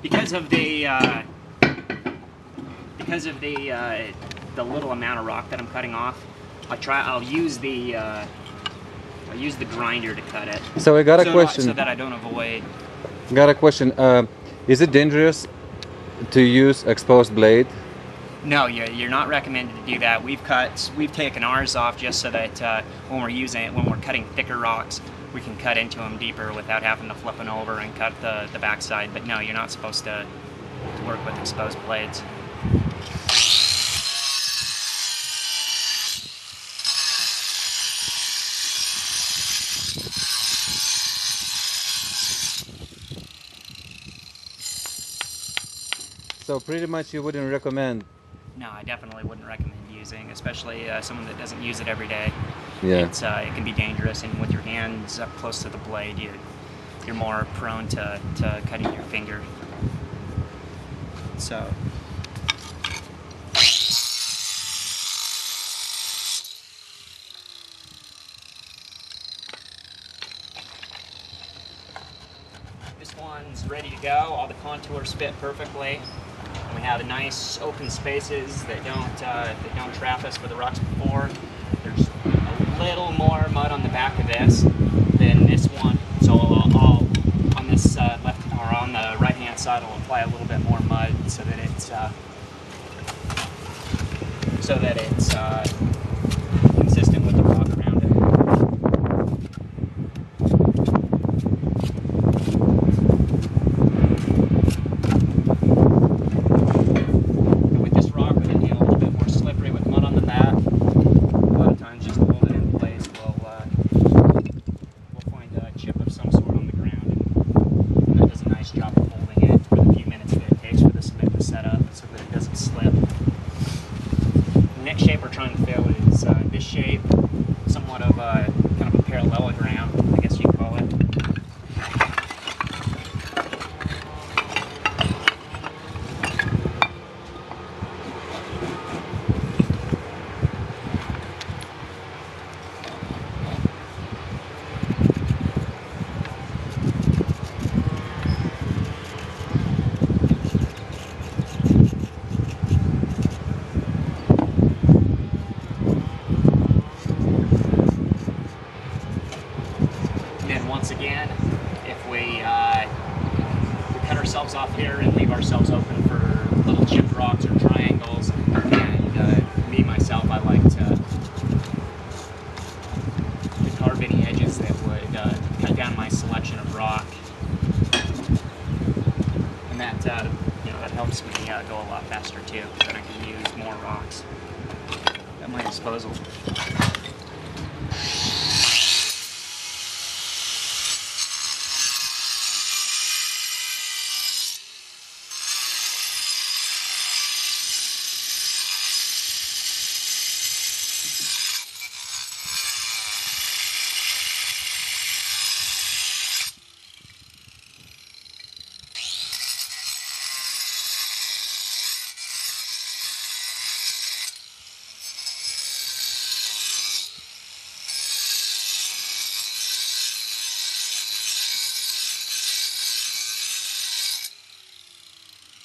because of the little amount of rock that I'm cutting off, I'll use the grinder to cut it. So I got a question. So that I don't avoid. Got a question. Is it dangerous to use exposed blade? No, you're not recommended to do that. We've taken ours off just so that when we're cutting thicker rocks, we can cut into them deeper without having to flip them over and cut the backside. But no, you're not supposed to work with exposed blades. So pretty much you wouldn't recommend? No, I definitely wouldn't recommend using, especially someone that doesn't use it every day. Yeah. It can be dangerous, and with your hands up close to the blade, you're more prone to cutting your finger. So. This one's ready to go. All the contours fit perfectly. And we have nice open spaces that don't trap us where the rocks before. There's a little more mud on the back of this than this one, so I'll on this left or on the right hand side I'll apply a little bit more mud so that it's consistent with the rock around it. This shape, somewhat of a kind of a parallelogram, I guess you'd call it. Once again, if we cut ourselves off here and leave ourselves open for little chipped rocks or triangles, and me myself, I like to carve any edges that would cut down my selection of rock, and that that helps me go a lot faster too, because then I can use more rocks at my disposal.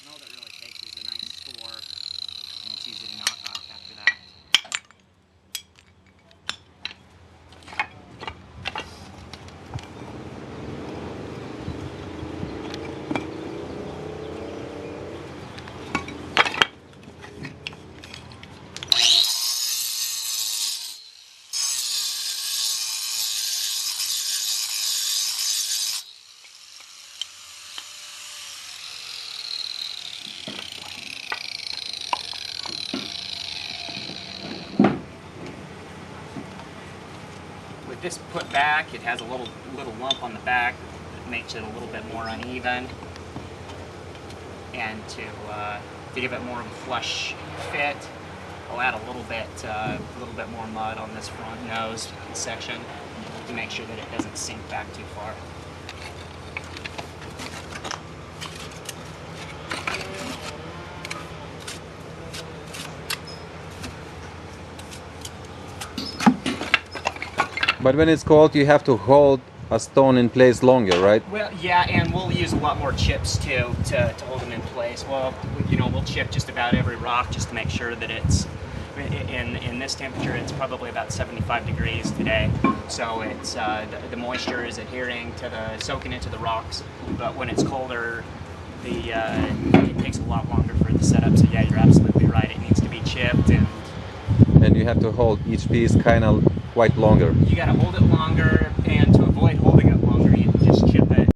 All that really takes is a nice score, and it's easy to knock off after that. With this put back, it has a little lump on the back that makes it a little bit more uneven, and to give it more of a flush fit, I'll add a little bit more mud on this front nose section to make sure that it doesn't sink back too far. But when it's cold, you have to hold a stone in place longer, right? Well, yeah, and we'll use a lot more chips too to hold them in place. Well, you know, we'll chip just about every rock just to make sure that it's in this temperature. It's probably about 75 degrees today, so it's the moisture is adhering to soaking into the rocks. But when it's colder, it takes a lot longer for the setup. So yeah, you're absolutely right. It needs to be chipped, And you have to hold each piece kind of quite longer. you got to hold it longer, and to avoid holding